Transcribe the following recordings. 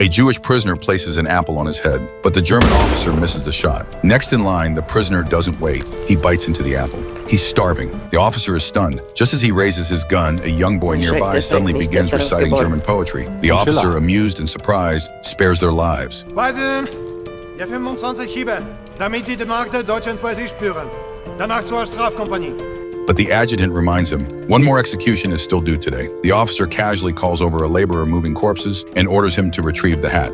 A Jewish prisoner places an apple on his head, but the German officer misses the shot. Next in line, the prisoner doesn't wait. He bites into the apple. He's starving. The officer is stunned. Just as he raises his gun, a young boy nearby suddenly begins reciting German poetry. The officer, amused and surprised, spares their lives. Beiden, ja 25 Hiebe, damit Sie die Macht der deutschen Poesie spüren. Danach zur Strafkompanie. But the adjutant reminds him, one more execution is still due today. The officer casually calls over a laborer moving corpses and orders him to retrieve the hat.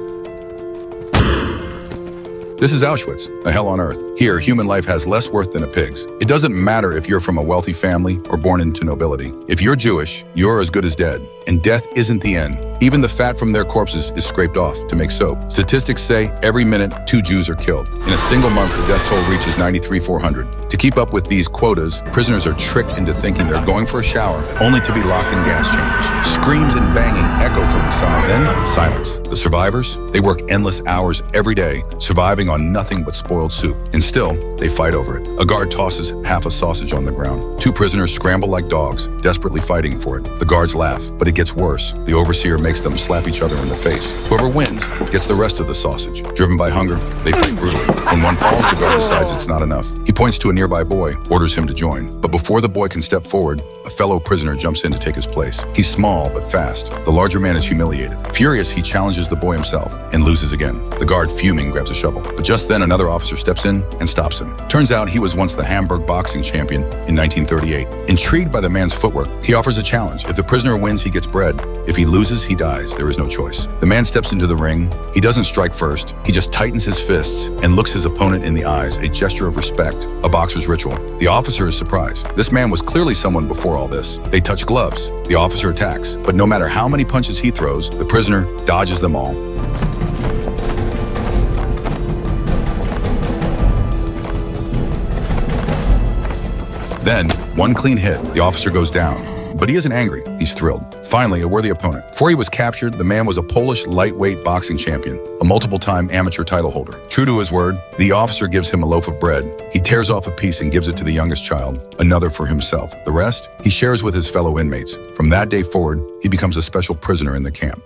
This is Auschwitz, a hell on earth. Here, human life has less worth than a pig's. It doesn't matter if you're from a wealthy family or born into nobility. If you're Jewish, you're as good as dead. And death isn't the end. Even the fat from their corpses is scraped off to make soap. Statistics say every minute 2 Jews are killed. In a single month, the death toll reaches 93,400. To keep up with these quotas, prisoners are tricked into thinking they're going for a shower, only to be locked in gas chambers. Screams and banging echo from inside. Then, silence. The survivors, they work endless hours every day, surviving on nothing but spoiled soup. And still, they fight over it. A guard tosses half a sausage on the ground. 2 prisoners scramble like dogs, desperately fighting for it. The guards laugh, but it gets worse. The overseer makes them slap each other in the face. Whoever wins gets the rest of the sausage. Driven by hunger, they fight brutally. When one falls, the guard decides it's not enough. He points to a nearby boy, orders him to join. But before the boy can step forward, a fellow prisoner jumps in to take his place. He's small but fast. The larger man is humiliated. Furious, he challenges the boy himself and loses again. The guard, fuming, grabs a shovel. But just then, another officer steps in and stops him. Turns out he was once the Hamburg boxing champion in 1938. Intrigued by the man's footwork, he offers a challenge. If the prisoner wins, he gets bread. If he loses, he dies. There is no choice. The man steps into the ring. He doesn't strike first. He just tightens his fists and looks his opponent in the eyes, a gesture of respect, a boxer's ritual. The officer is surprised. This man was clearly someone before all this. They touch gloves. The officer attacks. But no matter how many punches he throws, the prisoner dodges them all. Then, one clean hit, the officer goes down. But he isn't angry, he's thrilled. Finally, a worthy opponent. Before he was captured, the man was a Polish lightweight boxing champion, a multiple-time amateur title holder. True to his word, the officer gives him a loaf of bread. He tears off a piece and gives it to the youngest child, another for himself. The rest, he shares with his fellow inmates. From that day forward, he becomes a special prisoner in the camp.